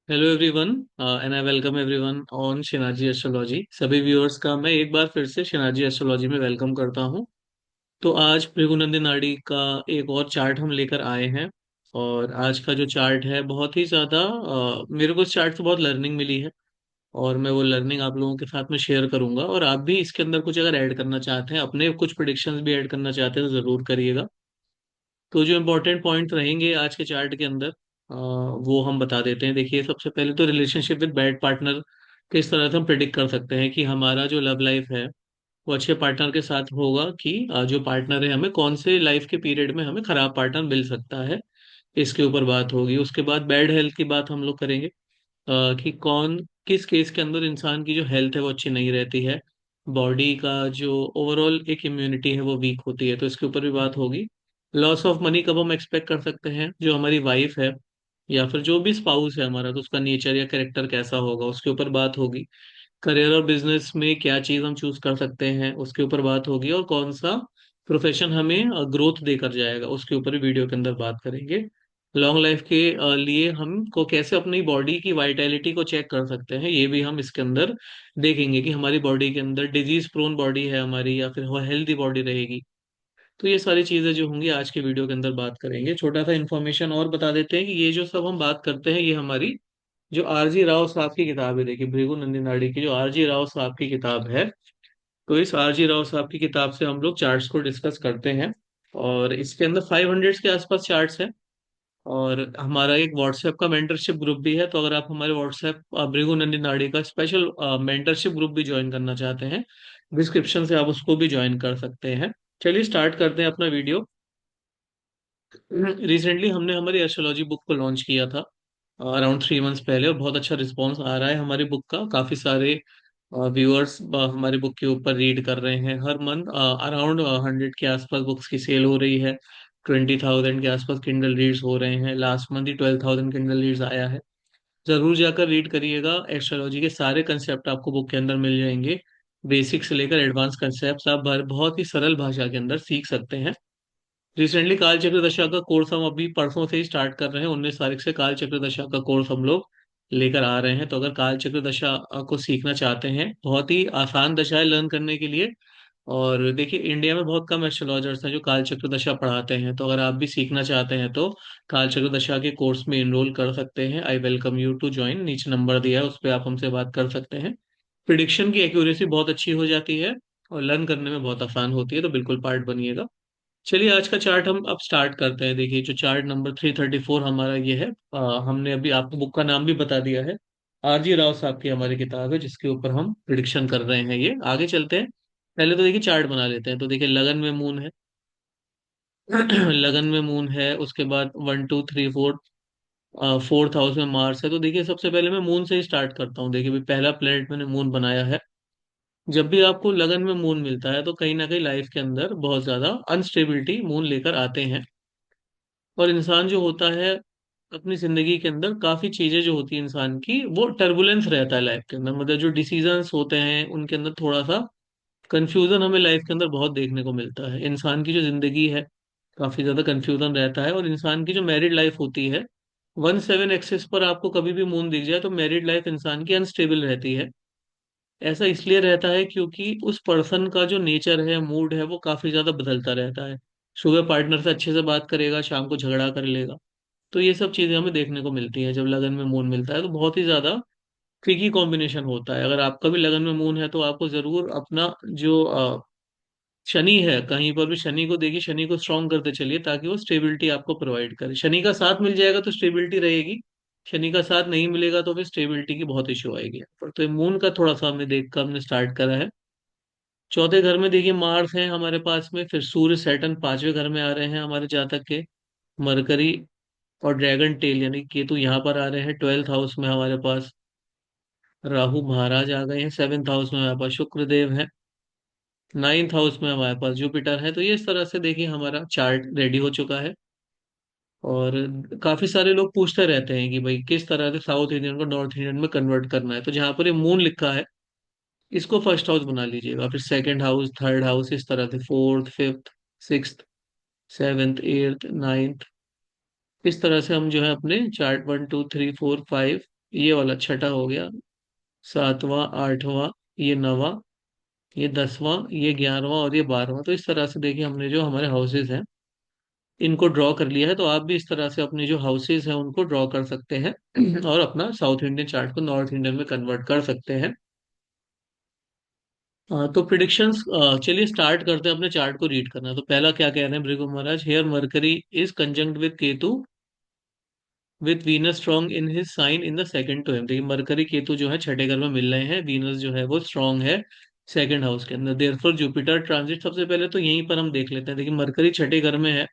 Hello everyone and I welcome everyone on Shinaji astrology. सभी viewers का मैं एक बार फिर से शिनाजी एस्ट्रोलॉजी में वेलकम करता हूं। तो आज भृगुनंदी नाड़ी का एक और चार्ट हम लेकर आए हैं। और आज का जो चार्ट है बहुत ही ज़्यादा मेरे को इस चार्ट से बहुत लर्निंग मिली है। और मैं वो लर्निंग आप लोगों के साथ में शेयर करूंगा, और आप भी इसके अंदर कुछ अगर ऐड करना चाहते हैं, अपने कुछ प्रिडिक्शंस भी ऐड करना चाहते हैं तो ज़रूर करिएगा। तो जो इम्पोर्टेंट पॉइंट रहेंगे आज के चार्ट के अंदर वो हम बता देते हैं। देखिए, सबसे पहले तो रिलेशनशिप विद बैड पार्टनर किस तरह से हम प्रिडिक्ट कर सकते हैं कि हमारा जो लव लाइफ है वो अच्छे पार्टनर के साथ होगा, कि जो पार्टनर है हमें कौन से लाइफ के पीरियड में हमें खराब पार्टनर मिल सकता है, इसके ऊपर बात होगी। उसके बाद बैड हेल्थ की बात हम लोग करेंगे, कि कौन किस केस के अंदर इंसान की जो हेल्थ है वो अच्छी नहीं रहती है, बॉडी का जो ओवरऑल एक इम्यूनिटी है वो वीक होती है, तो इसके ऊपर भी बात होगी। लॉस ऑफ मनी कब हम एक्सपेक्ट कर सकते हैं, जो हमारी वाइफ है या फिर जो भी स्पाउस है हमारा, तो उसका नेचर या कैरेक्टर कैसा होगा, उसके ऊपर बात होगी। करियर और बिजनेस में क्या चीज हम चूज कर सकते हैं, उसके ऊपर बात होगी। और कौन सा प्रोफेशन हमें ग्रोथ देकर जाएगा, उसके ऊपर भी वीडियो के अंदर बात करेंगे। लॉन्ग लाइफ के लिए हमको कैसे अपनी बॉडी की वाइटैलिटी को चेक कर सकते हैं, ये भी हम इसके अंदर देखेंगे कि हमारी बॉडी के अंदर डिजीज प्रोन बॉडी है हमारी या फिर हेल्दी बॉडी रहेगी। तो ये सारी चीजें जो होंगी आज के वीडियो के अंदर बात करेंगे। छोटा सा इन्फॉर्मेशन और बता देते हैं कि ये जो सब हम बात करते हैं ये हमारी जो आरजी राव साहब की किताब है, देखिए भृगु नंदी नाड़ी की जो आरजी राव साहब की किताब है, तो इस आरजी राव साहब की किताब से हम लोग चार्ट्स को डिस्कस करते हैं। और इसके अंदर 500 के आसपास चार्ट्स हैं। और हमारा एक व्हाट्सएप का मेंटरशिप ग्रुप भी है, तो अगर आप हमारे व्हाट्सएप भृगु नंदी नाड़ी का स्पेशल मेंटरशिप ग्रुप भी ज्वाइन करना चाहते हैं, डिस्क्रिप्शन से आप उसको भी ज्वाइन कर सकते हैं। चलिए स्टार्ट करते हैं अपना वीडियो। रिसेंटली हमने हमारी एस्ट्रोलॉजी बुक को लॉन्च किया था, अराउंड 3 मंथ्स पहले, और बहुत अच्छा रिस्पॉन्स आ रहा है हमारी बुक का। काफ़ी सारे व्यूअर्स हमारी बुक के ऊपर रीड कर रहे हैं। हर मंथ अराउंड 100 के आसपास बुक्स की सेल हो रही है। 20,000 के आसपास किंडल रीड्स हो रहे हैं। लास्ट मंथ ही 12,000 किंडल रीड्स आया है। ज़रूर जाकर रीड करिएगा। एस्ट्रोलॉजी के सारे कंसेप्ट आपको बुक के अंदर मिल जाएंगे। बेसिक से लेकर एडवांस कंसेप्ट आप बहुत ही सरल भाषा के अंदर सीख सकते हैं। रिसेंटली काल चक्र दशा का कोर्स हम अभी परसों से ही स्टार्ट कर रहे हैं। 19 तारीख से काल चक्र दशा का कोर्स हम लोग लेकर आ रहे हैं। तो अगर काल चक्र दशा को सीखना चाहते हैं, बहुत ही आसान दशा है लर्न करने के लिए। और देखिए, इंडिया में बहुत कम एस्ट्रोलॉजर्स हैं जो काल चक्र दशा पढ़ाते हैं, तो अगर आप भी सीखना चाहते हैं तो काल चक्र दशा के कोर्स में इनरोल कर सकते हैं। I welcome you to join. नीचे नंबर दिया है, उस पर आप हमसे बात कर सकते हैं। प्रिडिक्शन की एक्यूरेसी बहुत अच्छी हो जाती है और लर्न करने में बहुत आसान होती है, तो बिल्कुल पार्ट बनिएगा। चलिए आज का चार्ट हम अब स्टार्ट करते हैं। देखिए, जो चार्ट नंबर 334 हमारा ये है। हमने अभी आपको बुक का नाम भी बता दिया है। आरजी राव साहब की हमारी किताब है जिसके ऊपर हम प्रिडिक्शन कर रहे हैं। ये आगे चलते हैं। पहले तो देखिए चार्ट बना लेते हैं। तो देखिए, लगन में मून है। लगन में मून है, उसके बाद 1 2 3 4 फोर्थ हाउस में मार्स है। तो देखिए, सबसे पहले मैं मून से ही स्टार्ट करता हूँ। देखिए, पहला प्लेनेट मैंने मून बनाया है। जब भी आपको लगन में मून मिलता है तो कहीं ना कहीं लाइफ के अंदर बहुत ज्यादा अनस्टेबिलिटी मून लेकर आते हैं। और इंसान जो होता है अपनी जिंदगी के अंदर, काफी चीजें जो होती है इंसान की, वो टर्बुलेंस रहता है लाइफ के अंदर। मतलब जो डिसीजंस होते हैं उनके अंदर थोड़ा सा कंफ्यूजन हमें लाइफ के अंदर बहुत देखने को मिलता है। इंसान की जो जिंदगी है, काफी ज्यादा कंफ्यूजन रहता है। और इंसान की जो मैरिड लाइफ होती है, 1 7 एक्सिस पर आपको कभी भी मून दिख जाए तो मैरिड लाइफ इंसान की अनस्टेबल रहती है। ऐसा इसलिए रहता है क्योंकि उस पर्सन का जो नेचर है, मूड है, वो काफी ज्यादा बदलता रहता है। सुबह पार्टनर से अच्छे से बात करेगा, शाम को झगड़ा कर लेगा। तो ये सब चीजें हमें देखने को मिलती हैं जब लगन में मून मिलता है। तो बहुत ही ज्यादा ट्रिकी कॉम्बिनेशन होता है। अगर आपका भी लगन में मून है तो आपको जरूर अपना जो शनि है, कहीं पर भी शनि को देखिए, शनि को स्ट्रॉन्ग करते चलिए ताकि वो स्टेबिलिटी आपको प्रोवाइड करे। शनि का साथ मिल जाएगा तो स्टेबिलिटी रहेगी। शनि का साथ नहीं मिलेगा तो फिर स्टेबिलिटी की बहुत इशू आएगी। पर तो मून का थोड़ा सा हमने देख कर हमने स्टार्ट करा है। चौथे घर में देखिए मार्स है हमारे पास में, फिर सूर्य सैटर्न 5वें घर में आ रहे हैं हमारे जातक के। मरकरी और ड्रैगन टेल यानी केतु यहाँ पर आ रहे हैं 12th हाउस में हमारे पास। राहु महाराज आ गए हैं 7th हाउस में, हमारे पास शुक्रदेव है। 9th हाउस में हमारे पास जुपिटर है। तो ये इस तरह से देखिए हमारा चार्ट रेडी हो चुका है। और काफी सारे लोग पूछते रहते हैं कि भाई किस तरह से साउथ इंडियन को नॉर्थ इंडियन में कन्वर्ट करना है। तो जहाँ पर ये मून लिखा है, इसको फर्स्ट हाउस बना लीजिएगा, फिर सेकंड हाउस, थर्ड हाउस, इस तरह से fourth, fifth, sixth, seventh, eighth, ninth, इस तरह से हम जो है अपने चार्ट 1 2 3 4 5 ये वाला छठा हो गया, सातवां, आठवां, ये नवा, ये दसवां, ये ग्यारहवां और ये बारहवां। तो इस तरह से देखिए हमने जो हमारे हाउसेज हैं इनको ड्रॉ कर लिया है। तो आप भी इस तरह से अपने जो हाउसेज हैं उनको ड्रॉ कर सकते हैं और अपना साउथ इंडियन चार्ट को नॉर्थ इंडियन में कन्वर्ट कर सकते हैं। तो प्रिडिक्शंस, चलिए स्टार्ट करते हैं अपने चार्ट को रीड करना। तो पहला क्या कह रहे हैं Bhrigu Maharaj, here Mercury is conjunct with Ketu with Venus strong in his sign in the second to him. देखिए मरकरी केतु जो है छठे घर में मिल रहे हैं, वीनस जो है वो स्ट्रांग है सेकंड हाउस के अंदर। देयरफॉर जुपिटर ट्रांजिट, सबसे पहले तो यहीं पर हम देख लेते हैं। देखिए मरकरी छठे घर में है,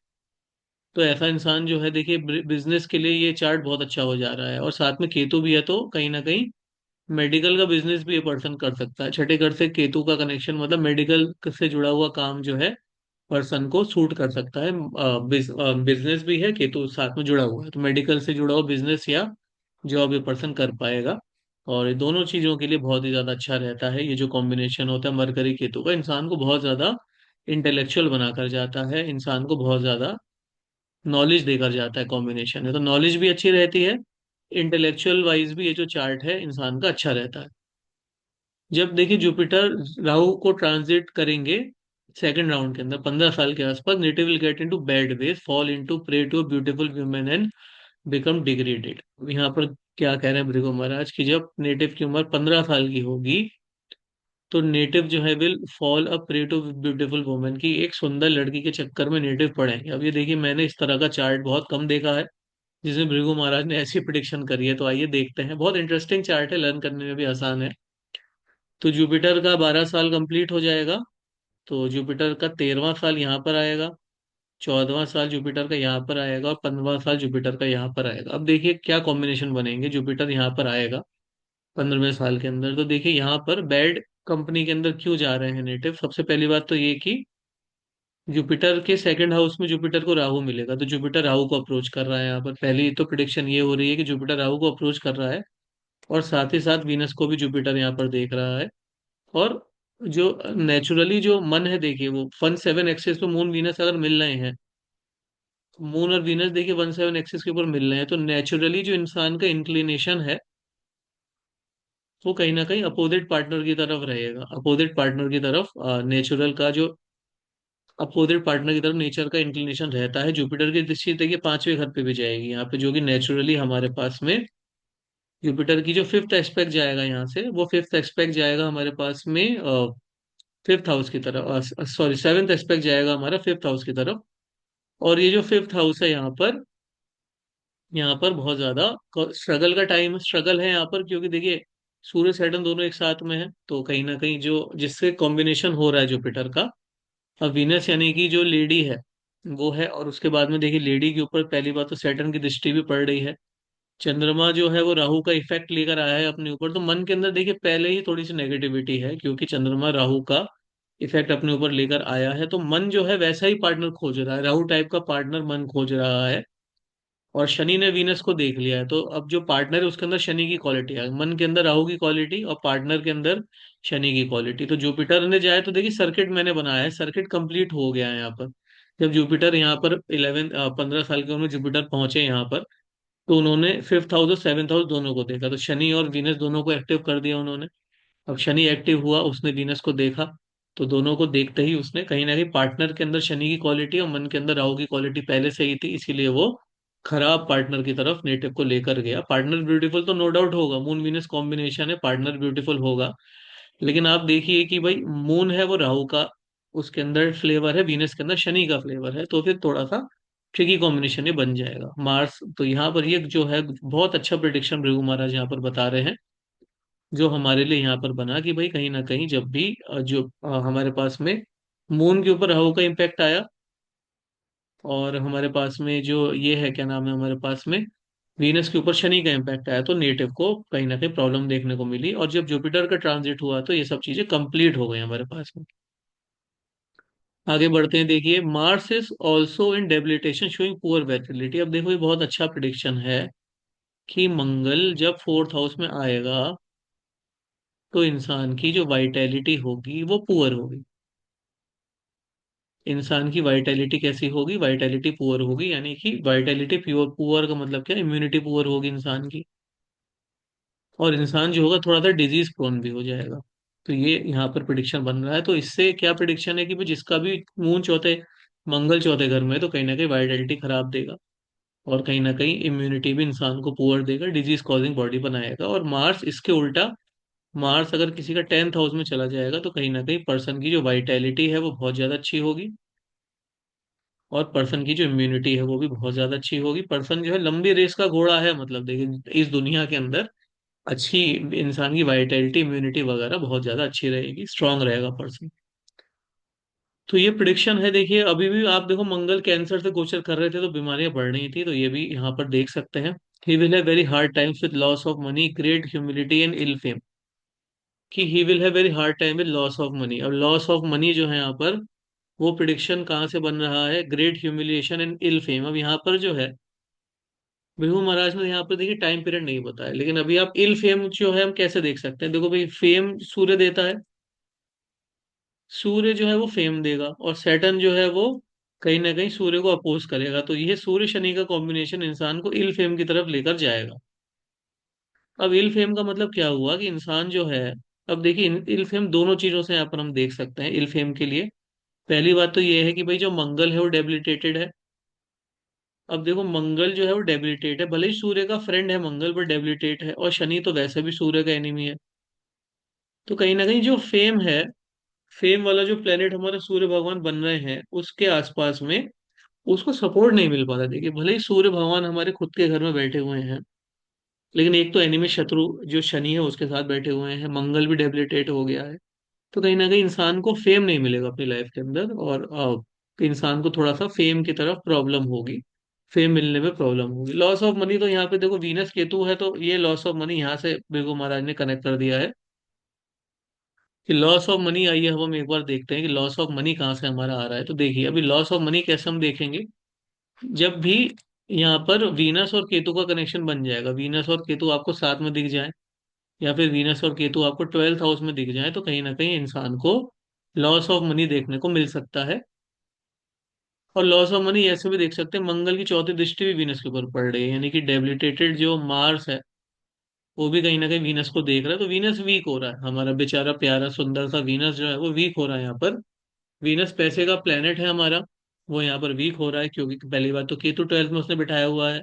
तो ऐसा इंसान जो है देखिए बिजनेस के लिए ये चार्ट बहुत अच्छा हो जा रहा है। और साथ में केतु भी है, तो कहीं ना कहीं मेडिकल का बिजनेस भी ये पर्सन कर सकता है। छठे घर से केतु का कनेक्शन मतलब मेडिकल से जुड़ा हुआ काम जो है पर्सन को सूट कर सकता है। बिजनेस भी है, केतु साथ में जुड़ा हुआ है, तो मेडिकल से जुड़ा हुआ बिजनेस या जॉब ये पर्सन कर पाएगा। और ये दोनों चीजों के लिए बहुत ही ज्यादा अच्छा रहता है। ये जो कॉम्बिनेशन होता है मरकरी केतु का, इंसान को बहुत ज्यादा इंटेलेक्चुअल बनाकर जाता है, इंसान को बहुत ज्यादा नॉलेज देकर जाता है। कॉम्बिनेशन है तो नॉलेज भी अच्छी रहती है, इंटेलेक्चुअल वाइज भी ये जो चार्ट है इंसान का अच्छा रहता है। जब देखिए जुपिटर राहु को ट्रांजिट करेंगे सेकंड राउंड के अंदर 15 साल के आसपास, native will get into bad ways, fall into prey to beautiful women and become degraded. यहाँ पर क्या कह रहे हैं भृगु महाराज कि जब नेटिव की उम्र 15 साल की होगी तो नेटिव जो है will fall a prey to beautiful women, की एक सुंदर लड़की के चक्कर में नेटिव पड़ेंगे। अब ये देखिए मैंने इस तरह का चार्ट बहुत कम देखा है जिसमें भृगु महाराज ने ऐसी प्रिडिक्शन करी है। तो आइए देखते हैं, बहुत इंटरेस्टिंग चार्ट है, लर्न करने में भी आसान है। तो जुपिटर का 12 साल कंप्लीट हो जाएगा, तो जुपिटर का 13वां साल यहाँ पर आएगा, 14वां साल जुपिटर का यहाँ पर आएगा और 15वां साल जुपिटर का यहाँ पर आएगा। अब देखिए क्या कॉम्बिनेशन बनेंगे। जुपिटर यहाँ पर आएगा 15वें साल के अंदर, तो देखिए यहाँ पर बैड कंपनी के अंदर क्यों जा रहे हैं नेटिव। सबसे पहली बात तो ये कि जुपिटर के सेकंड हाउस में जुपिटर को राहु मिलेगा, तो जुपिटर राहु को अप्रोच कर रहा है। यहाँ पर पहली तो प्रिडिक्शन ये हो रही है कि जुपिटर राहु को अप्रोच कर रहा है, और साथ ही साथ वीनस को भी जुपिटर यहाँ पर देख रहा है। और जो नेचुरली जो मन है देखिए वो 17 एक्सिस पे मून वीनस अगर मिल रहे हैं, मून और वीनस देखिए 17 एक्सिस के ऊपर मिल रहे हैं, तो नेचुरली जो इंसान का इंक्लिनेशन है वो कहीं ना कहीं अपोजिट पार्टनर की तरफ रहेगा। अपोजिट पार्टनर की तरफ नेचुरल का जो अपोजिट पार्टनर की तरफ नेचर का इंक्लिनेशन रहता है। जुपिटर की दृष्टि देखिए 5वें घर पे भी जाएगी यहाँ पे, जो कि नेचुरली हमारे पास में जुपिटर की जो फिफ्थ एस्पेक्ट जाएगा यहाँ से, वो फिफ्थ एस्पेक्ट जाएगा हमारे पास में फिफ्थ हाउस की तरफ, सॉरी सेवेंथ एस्पेक्ट जाएगा हमारा फिफ्थ हाउस की तरफ। और ये जो फिफ्थ हाउस है यहाँ पर बहुत ज्यादा स्ट्रगल का टाइम, स्ट्रगल है यहाँ पर, क्योंकि देखिए सूर्य सैटर्न दोनों एक साथ में है, तो कहीं ना कहीं जो जिससे कॉम्बिनेशन हो रहा है जुपिटर का। अब वीनस यानी कि जो लेडी है वो है, और उसके बाद में देखिए लेडी के ऊपर पहली बात तो सैटर्न की दृष्टि भी पड़ रही है। चंद्रमा जो है वो राहु का इफेक्ट लेकर आया है अपने ऊपर, तो मन के अंदर देखिए पहले ही थोड़ी सी नेगेटिविटी है, क्योंकि चंद्रमा राहु का इफेक्ट अपने ऊपर लेकर आया है। तो मन जो है वैसा ही पार्टनर खोज रहा है, राहु टाइप का पार्टनर मन खोज रहा है। और शनि ने वीनस को देख लिया है, तो अब जो पार्टनर है उसके अंदर शनि की क्वालिटी है, मन के अंदर राहु की क्वालिटी और पार्टनर के अंदर शनि की क्वालिटी। तो जुपिटर ने जाए तो देखिए सर्किट मैंने बनाया है, सर्किट कंप्लीट हो गया है यहाँ पर। जब जुपिटर यहाँ पर 15 साल की उम्र में जुपिटर पहुंचे यहाँ पर, तो उन्होंने फिफ्थ हाउस और सेवेंथ हाउस दोनों को देखा, तो शनि और वीनस दोनों को एक्टिव कर दिया उन्होंने। अब शनि एक्टिव हुआ, उसने वीनस को देखा, तो दोनों को देखते ही उसने कहीं ना कहीं पार्टनर के अंदर शनि की क्वालिटी और मन के अंदर राहु की क्वालिटी पहले से ही थी, इसीलिए वो खराब पार्टनर की तरफ नेटिव को लेकर गया। पार्टनर ब्यूटीफुल तो नो डाउट होगा, मून वीनस कॉम्बिनेशन है, पार्टनर ब्यूटीफुल होगा। लेकिन आप देखिए कि भाई मून है वो राहु का, उसके अंदर फ्लेवर है, वीनस के अंदर शनि का फ्लेवर है, तो फिर थोड़ा सा ट्रिकी कॉम्बिनेशन ये बन जाएगा। मार्स तो यहाँ पर ये जो है बहुत अच्छा प्रिडिक्शन भृगु महाराज यहाँ पर बता रहे हैं, जो हमारे लिए यहाँ पर बना कि भाई कहीं ना कहीं जब भी हमारे पास में मून के ऊपर राहु का इम्पैक्ट आया, और हमारे पास में जो ये है क्या नाम है हमारे पास में वीनस के ऊपर शनि का इम्पैक्ट आया, तो नेटिव को कहीं ना कहीं प्रॉब्लम देखने को मिली। और जब जुपिटर का ट्रांजिट हुआ तो ये सब चीजें कंप्लीट हो गई हमारे पास में। आगे बढ़ते हैं, देखिए Mars is also in debilitation showing poor vitality. अब देखो ये बहुत अच्छा प्रिडिक्शन है कि मंगल जब फोर्थ हाउस में आएगा तो इंसान की जो वाइटैलिटी होगी वो पुअर होगी। इंसान की वाइटैलिटी कैसी होगी, वाइटैलिटी पुअर होगी, यानी कि वाइटैलिटी प्योर, पुअर का मतलब क्या, इम्यूनिटी पुअर होगी इंसान की। और इंसान जो होगा थोड़ा सा डिजीज प्रोन भी हो जाएगा। तो ये यहाँ पर प्रिडिक्शन बन रहा है। तो इससे क्या प्रिडिक्शन है कि भाई जिसका भी मून चौथे मंगल चौथे घर में है, तो कहीं ना कहीं वाइटलिटी खराब देगा, और कहीं ना कहीं इम्यूनिटी भी इंसान को पुअर देगा, डिजीज कॉजिंग बॉडी बनाएगा। और मार्स इसके उल्टा, मार्स अगर किसी का 10th हाउस में चला जाएगा तो कहीं ना कहीं पर्सन की जो वाइटैलिटी है वो बहुत ज्यादा अच्छी होगी, और पर्सन की जो इम्यूनिटी है वो भी बहुत ज्यादा अच्छी होगी। पर्सन जो है लंबी रेस का घोड़ा है, मतलब देखिए इस दुनिया के अंदर अच्छी, इंसान की वाइटैलिटी इम्यूनिटी वगैरह बहुत ज्यादा अच्छी रहेगी, स्ट्रांग रहेगा पर्सन। तो ये प्रिडिक्शन है। देखिए अभी भी आप देखो मंगल कैंसर से गोचर कर रहे थे तो बीमारियां बढ़ रही थी, तो ये भी यहाँ पर देख सकते हैं। He will have very hard times with loss of money, great humility and ill fame. कि he will have very hard time with loss of money, और लॉस ऑफ मनी जो है यहाँ पर, वो प्रिडिक्शन कहाँ से बन रहा है, great humiliation and ill fame. अब यहाँ पर जो है भृगु महाराज ने यहाँ पर देखिए टाइम पीरियड नहीं बताया, लेकिन अभी आप इल फेम जो है हम कैसे देख सकते हैं। देखो भाई फेम सूर्य देता है, सूर्य जो है वो फेम देगा, और सैटर्न जो है वो कहीं ना कहीं सूर्य को अपोज करेगा। तो ये सूर्य शनि का कॉम्बिनेशन इंसान को इल फेम की तरफ लेकर जाएगा। अब इल फेम का मतलब क्या हुआ कि इंसान जो है, अब देखिए इल फेम दोनों चीजों से यहाँ पर हम देख सकते हैं इल फेम के लिए। पहली बात तो ये है कि भाई जो मंगल है वो डेबिलिटेटेड है। अब देखो मंगल जो है वो डेबिलिटेट है, भले ही सूर्य का फ्रेंड है मंगल, पर डेबिलिटेट है, और शनि तो वैसे भी सूर्य का एनिमी है। तो कहीं ना कहीं जो फेम है, फेम वाला जो प्लेनेट हमारे सूर्य भगवान बन रहे हैं उसके आसपास में उसको सपोर्ट नहीं मिल पाता। देखिए भले ही सूर्य भगवान हमारे खुद के घर में बैठे हुए हैं, लेकिन एक तो एनिमी शत्रु जो शनि है उसके साथ बैठे हुए हैं, मंगल भी डेबिलिटेट हो गया है। तो कहीं ना कहीं इंसान को फेम नहीं मिलेगा अपनी लाइफ के अंदर, और इंसान को थोड़ा सा फेम की तरफ प्रॉब्लम होगी, फेम मिलने में प्रॉब्लम होगी। लॉस ऑफ मनी तो यहाँ पे देखो वीनस केतु है, तो ये लॉस ऑफ मनी यहाँ से भृगु महाराज ने कनेक्ट कर दिया है कि लॉस ऑफ मनी। आइए अब हम एक बार देखते हैं कि लॉस ऑफ मनी कहाँ से हमारा आ रहा है। तो देखिए अभी लॉस ऑफ मनी कैसे हम देखेंगे, जब भी यहाँ पर वीनस और केतु का कनेक्शन बन जाएगा, वीनस और केतु आपको साथ में दिख जाए, या फिर वीनस और केतु आपको 12th हाउस में दिख जाए, तो कहीं ना कहीं इंसान को लॉस ऑफ मनी देखने को मिल सकता है। और लॉस ऑफ मनी ऐसे भी देख सकते हैं, मंगल की चौथी दृष्टि भी वीनस के ऊपर पड़ रही है, यानी कि डेबिलिटेटेड जो मार्स है वो भी कहीं ना कहीं वीनस को देख रहा है। तो वीनस वीक हो रहा है, हमारा बेचारा प्यारा सुंदर सा वीनस जो है वो वीक हो रहा है यहाँ पर। वीनस पैसे का प्लेनेट है हमारा, वो यहाँ पर वीक हो रहा है, क्योंकि पहली बात तो केतु 12th में उसने बिठाया हुआ है,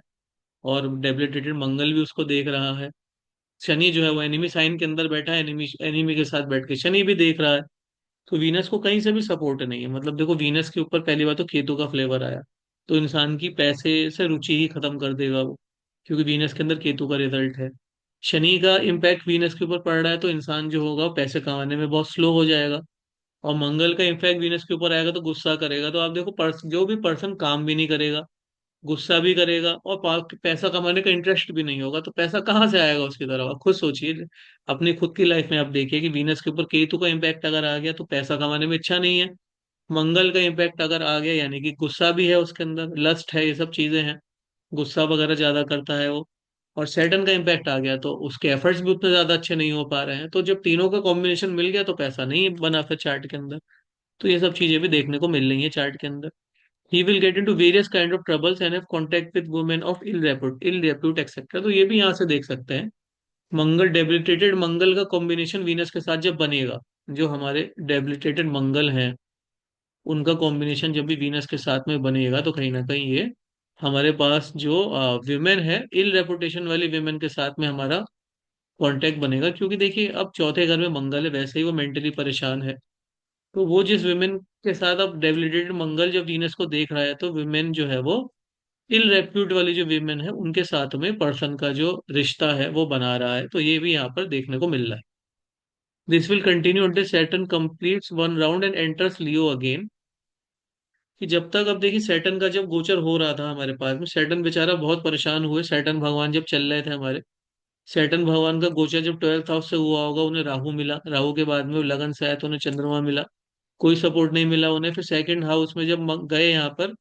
और डेबिलिटेटेड मंगल भी उसको देख रहा है। शनि जो है वो एनिमी साइन के अंदर बैठा है, एनिमी एनिमी के साथ बैठ के शनि भी देख रहा है। तो वीनस को कहीं से भी सपोर्ट नहीं है। मतलब देखो वीनस के ऊपर पहली बात तो केतु का फ्लेवर आया, तो इंसान की पैसे से रुचि ही खत्म कर देगा वो, क्योंकि वीनस के अंदर केतु का रिजल्ट है। शनि का इम्पैक्ट वीनस के ऊपर पड़ रहा है, तो इंसान जो होगा वो पैसे कमाने में बहुत स्लो हो जाएगा। और मंगल का इम्पैक्ट वीनस के ऊपर आएगा तो गुस्सा करेगा। तो आप देखो जो भी पर्सन काम भी नहीं करेगा, गुस्सा भी करेगा, और पैसा कमाने का इंटरेस्ट भी नहीं होगा, तो पैसा कहाँ से आएगा उसकी तरफ, आप खुद सोचिए। अपनी खुद की लाइफ में आप देखिए कि वीनस के ऊपर केतु का इम्पैक्ट अगर आ गया तो पैसा कमाने में इच्छा नहीं है। मंगल का इम्पैक्ट अगर आ गया यानी कि गुस्सा भी है उसके अंदर, लस्ट है, ये सब चीजें हैं, गुस्सा वगैरह ज्यादा करता है वो। और सैटर्न का इम्पैक्ट आ गया तो उसके एफर्ट्स भी उतने ज्यादा अच्छे नहीं हो पा रहे हैं। तो जब तीनों का कॉम्बिनेशन मिल गया तो पैसा नहीं बना फिर चार्ट के अंदर। तो ये सब चीजें भी देखने को मिल रही है चार्ट के अंदर। He will get into various kind of troubles and have contact with women of ill repute etc. तो ये भी यहाँ से देख सकते हैं। मंगल डेबिलिटेटेड मंगल का कॉम्बिनेशन वीनस के साथ जब बनेगा, जो हमारे डेबिलिटेटेड मंगल हैं उनका कॉम्बिनेशन जब भी वीनस के साथ में बनेगा, तो कहीं ना कहीं ये हमारे पास जो विमेन है, इल रेपुटेशन वाली विमेन के साथ में हमारा कांटेक्ट बनेगा। क्योंकि देखिए अब चौथे घर में मंगल है, वैसे ही वो मेंटली परेशान है, तो वो जिस विमेन के साथ अब डेबिलिटेटेड मंगल जब वीनस को देख रहा है, तो विमेन जो है वो इल रेप्यूट वाली जो विमेन है उनके साथ में पर्सन का जो रिश्ता है वो बना रहा है। तो ये भी यहाँ पर देखने को मिल रहा है। This will continue until Saturn completes one round and enters Leo again. कि जब तक, अब देखिए सैटर्न का जब गोचर हो रहा था हमारे पास में, सैटर्न बेचारा बहुत परेशान हुए, सैटर्न भगवान जब चल रहे थे हमारे, सैटर्न भगवान का गोचर जब 12th हाउस से हुआ होगा, उन्हें राहु मिला, राहु के बाद में वो लगन से आए तो उन्हें चंद्रमा मिला, कोई सपोर्ट नहीं मिला उन्हें। फिर सेकंड हाउस में जब गए यहाँ पर,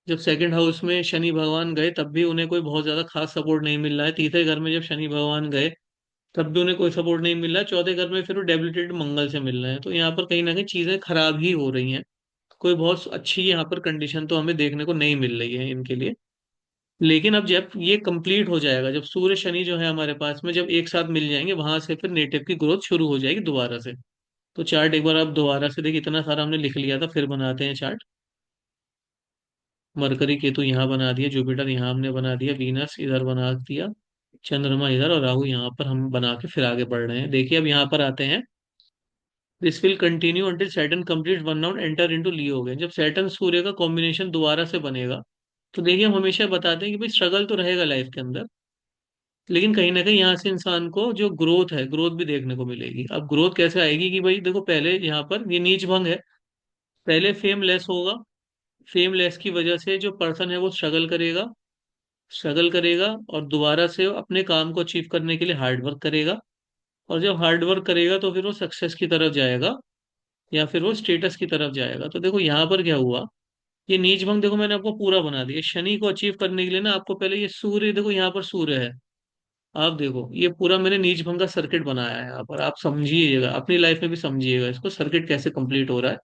जब सेकंड हाउस में शनि भगवान गए तब भी उन्हें कोई बहुत ज्यादा खास सपोर्ट नहीं मिल रहा है। तीसरे घर में जब शनि भगवान गए तब भी उन्हें कोई सपोर्ट नहीं मिल रहा है। चौथे घर में फिर वो डेबिलिटेड मंगल से मिल रहे हैं, तो यहाँ पर कहीं ना कहीं चीजें खराब ही हो रही हैं। कोई बहुत अच्छी यहाँ पर कंडीशन तो हमें देखने को नहीं मिल रही है इनके लिए। लेकिन अब जब ये कंप्लीट हो जाएगा, जब सूर्य शनि जो है हमारे पास में जब एक साथ मिल जाएंगे, वहां से फिर नेटिव की ग्रोथ शुरू हो जाएगी दोबारा से। तो चार्ट एक बार आप दोबारा से देखिए, इतना सारा हमने लिख लिया था, फिर बनाते हैं चार्ट। मरकरी केतु यहाँ बना दिया, जुपिटर यहाँ हमने बना दिया, वीनस इधर बना दिया, चंद्रमा इधर और राहु यहाँ पर हम बना के फिर आगे बढ़ रहे हैं। देखिए अब यहाँ पर आते हैं। This will continue until Saturn complete one round enter into Leo हो गए। जब सैटर्न सूर्य का कॉम्बिनेशन दोबारा से बनेगा, तो देखिए हम हमेशा बताते हैं कि भाई स्ट्रगल तो रहेगा लाइफ के अंदर, लेकिन कहीं ना कहीं यहाँ से इंसान को जो ग्रोथ है, ग्रोथ भी देखने को मिलेगी। अब ग्रोथ कैसे आएगी कि भाई देखो, पहले यहाँ पर ये नीच भंग है, पहले फेम लेस होगा। फेम लेस की वजह से जो पर्सन है वो स्ट्रगल करेगा, स्ट्रगल करेगा और दोबारा से वो अपने काम को अचीव करने के लिए हार्ड वर्क करेगा। और जब हार्ड वर्क करेगा तो फिर वो सक्सेस की तरफ जाएगा, या फिर वो स्टेटस की तरफ जाएगा। तो देखो यहाँ पर क्या हुआ, ये नीच भंग देखो मैंने आपको पूरा बना दिया। शनि को अचीव करने के लिए ना आपको पहले ये सूर्य, देखो यहाँ पर सूर्य है, आप देखो ये पूरा मैंने नीच भंग का सर्किट बनाया है यहाँ पर। आप समझिएगा, अपनी लाइफ में भी समझिएगा इसको, सर्किट कैसे कंप्लीट हो रहा है।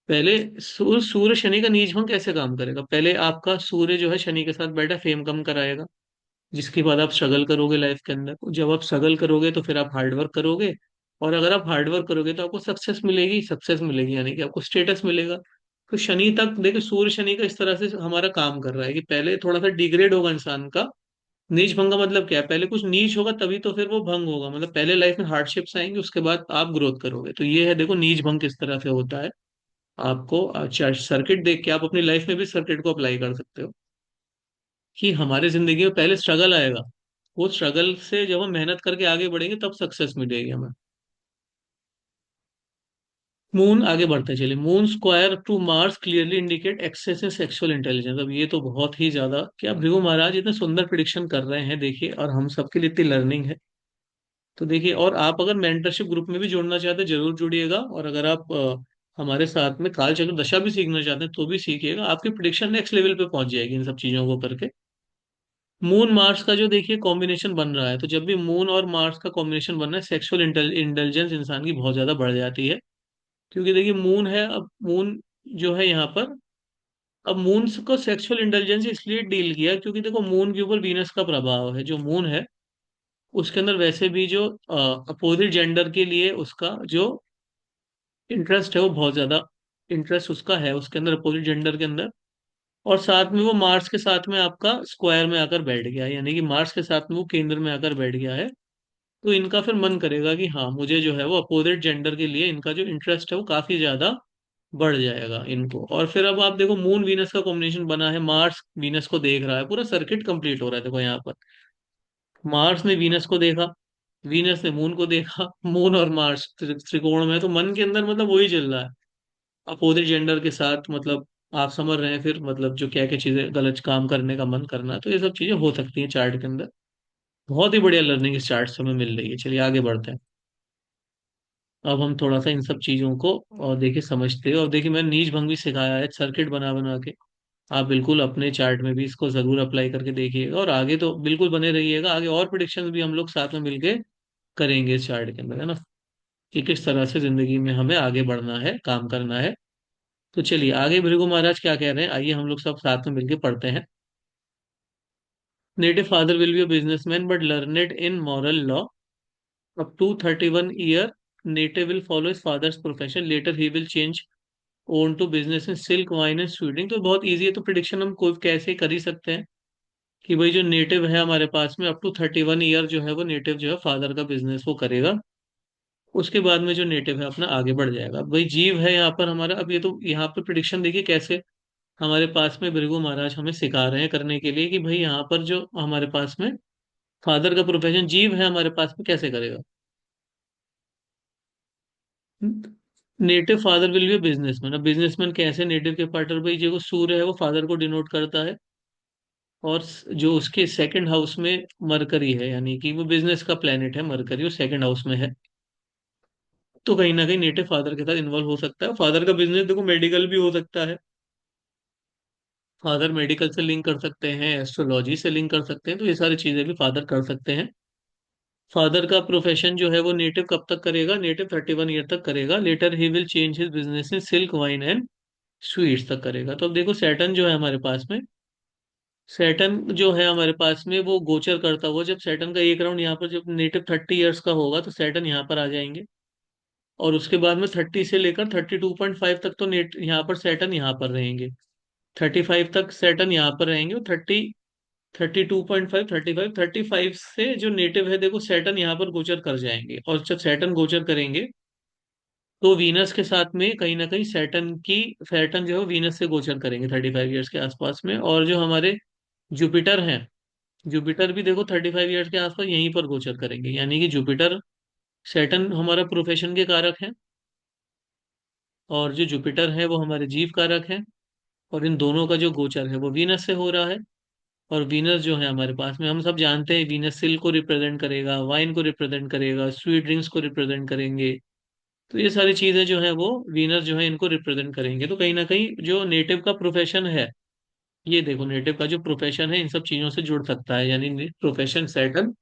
पहले सूर्य शनि का नीच भंग कैसे काम करेगा, पहले आपका सूर्य जो है शनि के साथ बैठा, फेम कम कराएगा, जिसके बाद आप स्ट्रगल करोगे लाइफ के अंदर। जब आप स्ट्रगल करोगे तो फिर आप हार्ड वर्क करोगे, और अगर आप हार्ड वर्क करोगे तो आपको सक्सेस मिलेगी, सक्सेस मिलेगी यानी कि आपको स्टेटस मिलेगा। तो शनि तक देखो, सूर्य शनि का इस तरह से हमारा काम कर रहा है कि पहले थोड़ा सा डिग्रेड होगा इंसान का। नीच भंग का मतलब क्या है, पहले कुछ नीच होगा तभी तो फिर वो भंग होगा, मतलब पहले लाइफ में हार्डशिप्स आएंगे, उसके बाद आप ग्रोथ करोगे। तो ये है देखो नीच भंग किस तरह से होता है। आपको अच्छा सर्किट देख के आप अपनी लाइफ में भी सर्किट को अप्लाई कर सकते हो, कि हमारे जिंदगी में पहले स्ट्रगल आएगा, वो स्ट्रगल से जब हम मेहनत करके आगे बढ़ेंगे तब सक्सेस मिलेगी हमें। मून, आगे बढ़ते चलिए। Moon square to Mars clearly indicate excess in sexual intelligence. अब ये तो बहुत ही ज्यादा, क्या भृगु महाराज इतने सुंदर प्रिडिक्शन कर रहे हैं देखिए, और हम सबके लिए इतनी लर्निंग है। तो देखिए, और आप अगर मेंटरशिप ग्रुप में भी जुड़ना चाहते हैं जरूर जुड़िएगा, और अगर आप हमारे साथ में काल चक्र दशा भी सीखना चाहते हैं तो भी सीखिएगा, आपकी प्रिडिक्शन नेक्स्ट लेवल पे पहुंच जाएगी इन सब चीजों को करके। मून मार्स का जो देखिए कॉम्बिनेशन बन रहा है, तो जब भी मून और मार्स का कॉम्बिनेशन बन रहा है, सेक्सुअल इंटेलिजेंस इंसान की बहुत ज्यादा बढ़ जाती है। क्योंकि देखिए मून है, अब मून जो है यहाँ पर, अब मून को सेक्सुअल इंटेलिजेंस इसलिए डील किया क्योंकि देखो मून के ऊपर वीनस का प्रभाव है। जो मून है उसके अंदर वैसे भी जो अपोजिट जेंडर के लिए उसका जो इंटरेस्ट है वो बहुत ज्यादा इंटरेस्ट उसका है उसके अंदर, अपोजिट जेंडर के अंदर। और साथ में वो मार्स के साथ में आपका स्क्वायर में आकर बैठ गया है, यानी कि मार्स के साथ में वो केंद्र में आकर बैठ गया है। तो इनका फिर मन करेगा कि हाँ मुझे जो है वो अपोजिट जेंडर के लिए इनका जो इंटरेस्ट है वो काफी ज्यादा बढ़ जाएगा इनको। और फिर अब आप देखो मून वीनस का कॉम्बिनेशन बना है, मार्स वीनस को देख रहा है, पूरा सर्किट कंप्लीट हो रहा है देखो यहाँ पर। मार्स ने वीनस को देखा, वीनस ने मून को देखा, मून और मार्स त्रिकोण में, तो मन के अंदर मतलब वही चल रहा है, अपोजिट जेंडर के साथ मतलब। आप समझ रहे हैं फिर मतलब जो क्या क्या चीजें गलत काम करने का मन करना, तो ये सब चीजें हो सकती हैं चार्ट के अंदर। बहुत ही बढ़िया लर्निंग इस चार्ट से हमें मिल रही है। चलिए आगे बढ़ते हैं। अब हम थोड़ा सा इन सब चीजों को और देखिए समझते हैं, और देखिए मैंने नीच भंग भी सिखाया है सर्किट बना बना के। आप बिल्कुल अपने चार्ट में भी इसको जरूर अप्लाई करके देखिएगा, और आगे तो बिल्कुल बने रहिएगा, आगे और प्रिडिक्शन भी हम लोग साथ में मिलके करेंगे इस चार्ट के अंदर, है ना, कि किस तरह से जिंदगी में हमें आगे बढ़ना है, काम करना है। तो चलिए आगे भृगु महाराज क्या कह रहे हैं, आइए हम लोग सब साथ में मिलके पढ़ते हैं। Native father will be a businessman but learned in moral law. Up to 31 year native will follow his father's profession, later he will change own to business in silk wine and sweeting. तो बहुत easy है, तो prediction हम कोई कैसे कर ही सकते हैं कि भाई जो नेटिव है हमारे पास में, अप टू 31 ईयर जो है वो नेटिव जो है फादर का बिजनेस वो करेगा। उसके बाद में जो नेटिव है अपना आगे बढ़ जाएगा। अब भाई जीव है यहाँ पर हमारा, अब ये तो यहाँ पर प्रिडिक्शन देखिए कैसे हमारे पास में भृगु महाराज हमें सिखा रहे हैं करने के लिए, कि भाई यहाँ पर जो हमारे पास में फादर का प्रोफेशन जीव है हमारे पास में, कैसे करेगा। Native father will B businessman. अब बिजनेसमैन कैसे, नेटिव के पार्टनर भाई जो सूर्य है वो फादर को डिनोट करता है, और जो उसके सेकंड हाउस में मरकरी है, यानी कि वो बिजनेस का प्लेनेट है मरकरी, वो सेकंड हाउस में है। तो कहीं ना कहीं नेटिव फादर के साथ इन्वॉल्व हो सकता है। फादर का बिजनेस देखो मेडिकल भी हो सकता है, फादर मेडिकल से लिंक कर सकते हैं, एस्ट्रोलॉजी से लिंक कर सकते हैं, तो ये सारी चीजें भी फादर कर सकते हैं। फादर का प्रोफेशन जो है वो नेटिव कब तक करेगा, नेटिव 31 ईयर तक करेगा। Later he will change his business in silk wine and sweets तक करेगा। तो अब देखो सैटर्न जो है हमारे पास में, सैटर्न जो है हमारे पास में वो गोचर करता हुआ, जब सैटर्न का एक राउंड यहाँ पर जब नेटिव 30 ईयर्स का होगा तो सैटर्न यहाँ पर आ जाएंगे। और उसके बाद में 30 से लेकर 32.5 तक तो नेट यहाँ पर सैटर्न यहाँ पर रहेंगे। 35 तक सैटर्न यहाँ पर रहेंगे, और 32.5, 35 से जो नेटिव है देखो सैटर्न यहाँ पर गोचर कर जाएंगे। और जब सैटर्न गोचर करेंगे तो वीनस के साथ में कहीं ना कहीं सैटर्न जो है वीनस से गोचर करेंगे 35 ईयर्स के आसपास में। और जो हमारे जुपिटर हैं, जुपिटर भी देखो 35 ईयर्स के आसपास यहीं पर गोचर करेंगे। यानी कि जुपिटर, सैटर्न हमारा प्रोफेशन के कारक है, और जो जुपिटर है वो हमारे जीव कारक है। और इन दोनों का जो गोचर है वो वीनस से हो रहा है। और वीनस जो है हमारे पास में, हम सब जानते हैं वीनस सिल्क को रिप्रेजेंट करेगा, वाइन को रिप्रेजेंट करेगा, स्वीट ड्रिंक्स को रिप्रेजेंट करेंगे। तो ये सारी चीजें जो है वो वीनस जो है इनको रिप्रेजेंट करेंगे। तो कहीं ना कहीं जो नेटिव का प्रोफेशन है, ये देखो नेटिव का जो प्रोफेशन है इन सब चीजों से जुड़ सकता है। यानी प्रोफेशन सैटर्न,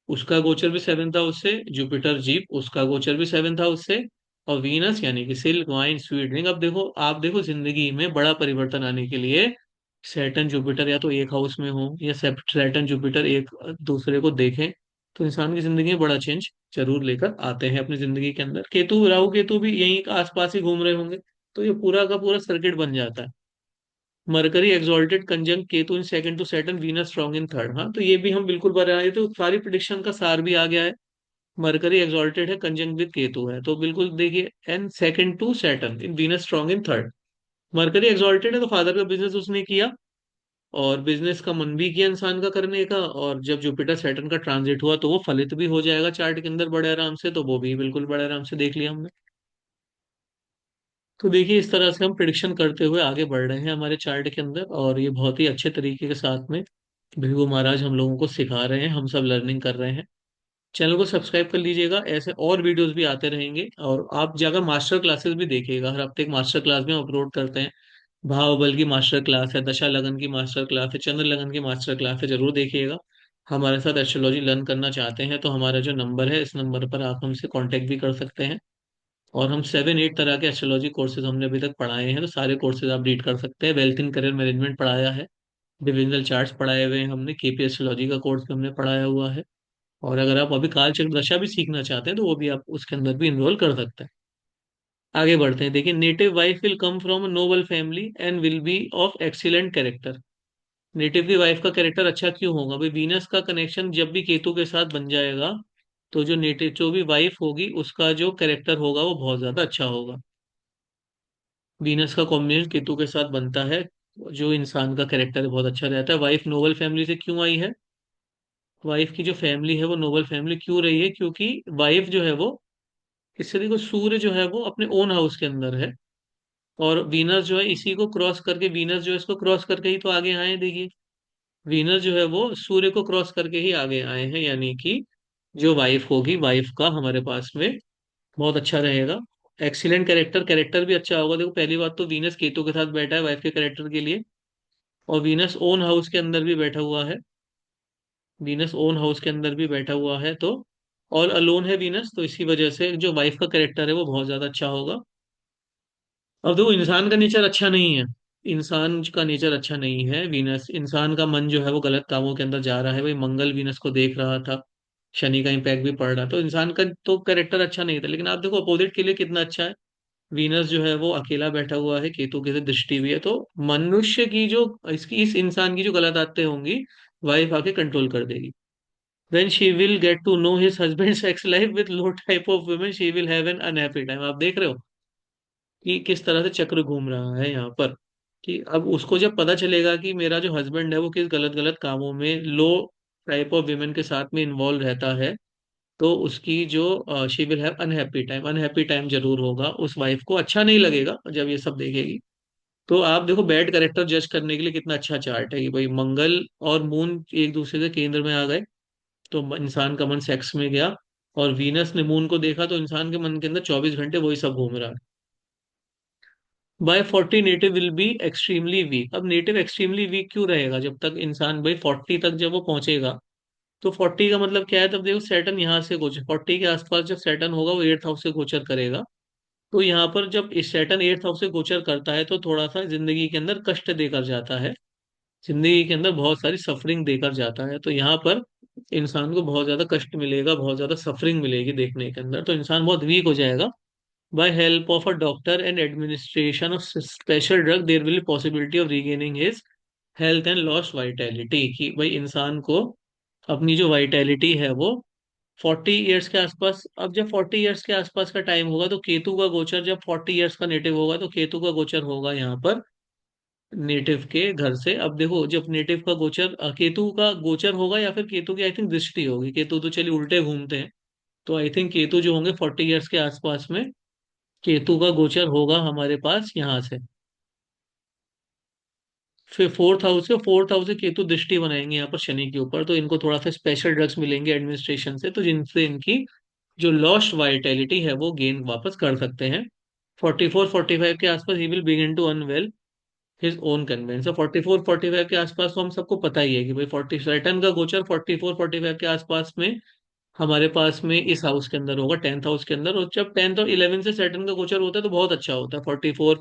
उसका गोचर भी 7th हाउस से, जुपिटर जीप उसका गोचर भी 7th हाउस से, और वीनस यानी कि सिल्क वाइन स्वीट ड्रिंक। अब देखो आप देखो जिंदगी में बड़ा परिवर्तन आने के लिए सैटर्न जुपिटर या तो एक हाउस में हो, या सैटर्न जुपिटर एक दूसरे को देखें, तो इंसान की जिंदगी में बड़ा चेंज जरूर लेकर आते हैं अपनी जिंदगी के अंदर। केतु, राहु केतु भी यहीं आसपास ही घूम रहे होंगे, तो ये पूरा का पूरा सर्किट बन जाता है। Mercury exalted conjunct Ketu in second to Saturn, Venus strong in third. हाँ, तो ये भी हम बिल्कुल बनाए, तो सारी प्रिडिक्शन का सार भी आ गया है। मरकरी एक्सॉल्टेड है, कंजंक्ट विद केतु है, तो बिल्कुल देखिए and second to Saturn in Venus strong in third. Mercury exalted है तो फादर का बिजनेस उसने किया, और बिजनेस का मन भी किया इंसान का करने का। और जब जुपिटर सैटर्न का ट्रांजिट हुआ तो वो फलित भी हो जाएगा चार्ट के अंदर बड़े आराम से, तो वो भी बिल्कुल बड़े आराम से देख लिया हमने। तो देखिए इस तरह से हम प्रिडिक्शन करते हुए आगे बढ़ रहे हैं हमारे चार्ट के अंदर, और ये बहुत ही अच्छे तरीके के साथ में भृगु महाराज हम लोगों को सिखा रहे हैं, हम सब लर्निंग कर रहे हैं। चैनल को सब्सक्राइब कर लीजिएगा, ऐसे और वीडियोस भी आते रहेंगे। और आप जाकर मास्टर क्लासेस भी देखिएगा, हर हफ्ते एक मास्टर क्लास भी हम अपलोड करते हैं। भाव की मास्टर क्लास है, दशा लगन की मास्टर क्लास है, चंद्र लगन की मास्टर क्लास है, जरूर देखिएगा। हमारे साथ एस्ट्रोलॉजी लर्न करना चाहते हैं तो हमारा जो नंबर है इस नंबर पर आप हमसे कांटेक्ट भी कर सकते हैं। और हम 7-8 तरह के एस्ट्रोलॉजी कोर्सेज हमने अभी तक पढ़ाए हैं, तो सारे कोर्सेज आप रीड कर सकते हैं। वेल्थ इन करियर मैनेजमेंट पढ़ाया है, डिविजनल चार्ट्स पढ़ाए हुए हैं हमने, केपी एस्ट्रोलॉजी का कोर्स भी हमने पढ़ाया हुआ है। और अगर आप अभी काल चक्र दशा भी सीखना चाहते हैं तो वो भी आप उसके अंदर भी इन्रोल कर सकते हैं। आगे बढ़ते हैं। देखिए, native wife will come from Nobel family and will be of excellent character. Native की वाइफ का कैरेक्टर अच्छा क्यों होगा भाई? वीनस का कनेक्शन जब भी केतु के साथ बन जाएगा तो जो नेटिव जो भी वाइफ होगी उसका जो कैरेक्टर होगा वो बहुत ज्यादा अच्छा होगा। वीनस का कॉम्बिनेशन केतु के साथ बनता है, जो इंसान का कैरेक्टर बहुत अच्छा रहता है। वाइफ नोबल फैमिली से क्यों आई है? वाइफ की जो फैमिली है वो नोबल फैमिली क्यों रही है? क्योंकि वाइफ जो है वो, इससे देखो सूर्य जो है वो अपने ओन हाउस के अंदर है, और वीनस जो है इसी को क्रॉस करके, वीनस जो है इसको क्रॉस करके ही तो आगे आए हैं। देखिए वीनस जो है वो सूर्य को क्रॉस करके ही आगे आए हैं, यानी कि जो वाइफ होगी, वाइफ का हमारे पास में बहुत अच्छा रहेगा। एक्सीलेंट कैरेक्टर, कैरेक्टर भी अच्छा होगा। देखो पहली बात तो वीनस केतु के साथ बैठा है वाइफ के कैरेक्टर के लिए, और वीनस ओन हाउस के अंदर भी बैठा हुआ है, वीनस ओन हाउस के अंदर भी बैठा हुआ है, तो ऑल अलोन है वीनस, तो इसी वजह से जो वाइफ का कैरेक्टर है वो बहुत ज्यादा अच्छा होगा। अब देखो इंसान का नेचर अच्छा नहीं है, इंसान का नेचर अच्छा नहीं है। वीनस, इंसान का मन जो है वो गलत कामों के अंदर जा रहा है भाई। मंगल वीनस को देख रहा था, शनि का इम्पैक्ट भी पड़ रहा, तो इंसान का तो कैरेक्टर अच्छा नहीं था। लेकिन आप देखो अपोजिट के लिए कितना अच्छा है। वीनस जो है वो अकेला बैठा हुआ है, केतु की दृष्टि भी है, तो मनुष्य की जो, इसकी इस इंसान की जो गलत आदतें होंगी वाइफ आके कंट्रोल कर देगी। When she will get to know his husband's sex life with low type of women, she will have an unhappy time। आप देख रहे हो कि किस तरह से चक्र घूम रहा है यहाँ पर, कि अब उसको जब पता चलेगा कि मेरा जो हस्बैंड है वो किस गलत गलत कामों में, लो टाइप ऑफ विमेन के साथ में इन्वॉल्व रहता है, तो उसकी जो she will have unhappy time, unhappy time जरूर होगा। उस वाइफ को अच्छा नहीं लगेगा जब ये सब देखेगी। तो आप देखो बैड कैरेक्टर जज करने के लिए कितना अच्छा चार्ट है कि भाई मंगल और मून एक दूसरे के केंद्र में आ गए, तो इंसान का मन सेक्स में गया। और वीनस ने मून को देखा तो इंसान के मन के अंदर 24 घंटे वही सब घूम रहा है। By 40 native will be extremely weak. अब नेटिव एक्सट्रीमली वीक क्यों रहेगा? जब तक इंसान भाई 40 तक जब वो पहुंचेगा, तो 40 का मतलब क्या है? तब देखो सैटर्न यहाँ से गोचर, 40 के आसपास जब सैटर्न होगा वो 8th हाउस से गोचर करेगा, तो यहाँ पर जब इस सैटर्न 8th हाउस से गोचर करता है तो थोड़ा सा जिंदगी के अंदर कष्ट देकर जाता है, जिंदगी के अंदर बहुत सारी सफरिंग देकर जाता है। तो यहाँ पर इंसान को बहुत ज्यादा कष्ट मिलेगा, बहुत ज्यादा सफरिंग मिलेगी देखने के अंदर, तो इंसान बहुत वीक हो जाएगा। By help of a doctor and administration of special drug there will possibility of regaining his health and lost vitality, कि भाई इंसान को अपनी जो वाइटैलिटी है वो 40 ईयर्स के आसपास, अब जब 40 ईयर्स के आसपास का टाइम होगा तो केतु का गोचर, जब 40 ईयर्स का नेटिव होगा तो केतु का गोचर होगा यहाँ पर नेटिव के घर से। अब देखो जब नेटिव का गोचर केतु का गोचर होगा या फिर केतु की आई थिंक दृष्टि होगी, केतु तो चलिए उल्टे घूमते हैं, तो आई थिंक केतु जो होंगे 40 ईयर्स के आसपास में केतु का गोचर होगा हमारे पास यहाँ से। फिर फोर्थ हाउस से केतु दृष्टि बनाएंगे यहाँ पर शनि के ऊपर, तो इनको थोड़ा सा स्पेशल ड्रग्स मिलेंगे एडमिनिस्ट्रेशन से, तो जिनसे इनकी जो लॉस्ट वाइटैलिटी है वो गेन वापस कर सकते हैं। 44-45 के आसपास he will begin to unveil his own convince. 44-45 के आसपास तो हम सबको पता ही है कि भाई 47 का गोचर 44-45 के आसपास में हमारे पास में इस हाउस के अंदर होगा, 10th हाउस के अंदर। और जब 10th और 11th से सैटर्न का गोचर होता है तो बहुत अच्छा होता है, 44,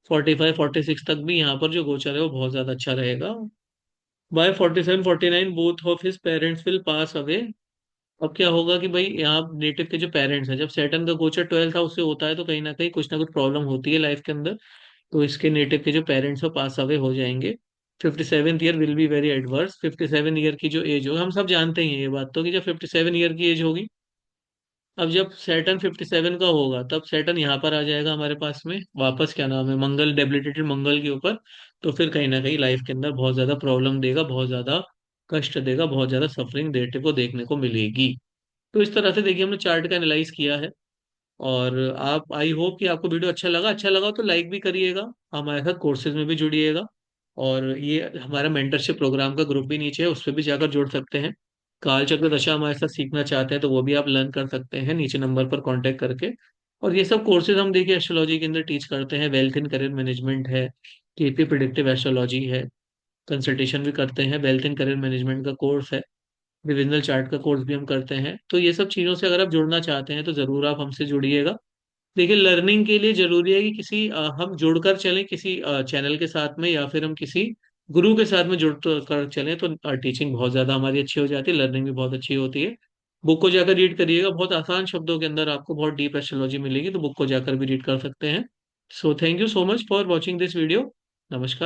45, 46 तक भी यहाँ पर जो गोचर है वो बहुत ज्यादा अच्छा रहेगा। By 47-49 both of his parents will pass away. अब क्या होगा कि भाई यहाँ नेटिव के जो पेरेंट्स हैं, जब सैटर्न का गोचर 12th हाउस से होता है तो कहीं ना कुछ प्रॉब्लम होती है लाइफ के अंदर, तो इसके नेटिव के जो पेरेंट्स हैं पास अवे हो जाएंगे। 57th year will be very adverse. 57 year की जो एज होगी, हम सब जानते हैं ये बात तो, कि जब 57 ईयर की एज होगी, अब जब सैटर्न 57 का होगा तब सैटर्न यहाँ पर आ जाएगा हमारे पास में वापस, क्या नाम है, मंगल, डेबिलिटेटेड मंगल के ऊपर। तो फिर कहीं ना कहीं लाइफ के अंदर बहुत ज्यादा प्रॉब्लम देगा, बहुत ज्यादा कष्ट देगा, बहुत ज्यादा सफरिंग देते को देखने को मिलेगी। तो इस तरह से देखिए हमने चार्ट का एनालाइज किया है। और आप, आई होप कि आपको वीडियो अच्छा लगा तो लाइक भी करिएगा, हमारे साथ कोर्सेज में भी जुड़िएगा। और ये हमारा मेंटरशिप प्रोग्राम का ग्रुप भी नीचे है, उस पर भी जाकर जुड़ सकते हैं। काल चक्र दशा हमारे साथ सीखना चाहते हैं तो वो भी आप लर्न कर सकते हैं नीचे नंबर पर कांटेक्ट करके। और ये सब कोर्सेज हम देखिए एस्ट्रोलॉजी के अंदर टीच करते हैं, वेल्थ एंड करियर मैनेजमेंट है, केपी प्रिडिक्टिव एस्ट्रोलॉजी है, कंसल्टेशन भी करते हैं, वेल्थ एंड करियर मैनेजमेंट का कोर्स है, डिविजनल चार्ट का कोर्स भी हम करते हैं। तो ये सब चीज़ों से अगर आप जुड़ना चाहते हैं तो ज़रूर आप हमसे जुड़िएगा। देखिए लर्निंग के लिए जरूरी है कि किसी हम जुड़कर चलें किसी चैनल के साथ में, या फिर हम किसी गुरु के साथ में जुड़ कर चलें, तो टीचिंग बहुत ज़्यादा हमारी अच्छी हो जाती है, लर्निंग भी बहुत अच्छी होती है। बुक को जाकर रीड करिएगा, बहुत आसान शब्दों के अंदर आपको बहुत डीप एस्ट्रोलॉजी मिलेगी, तो बुक को जाकर भी रीड कर सकते हैं। So thank you so much for watching this video. नमस्कार।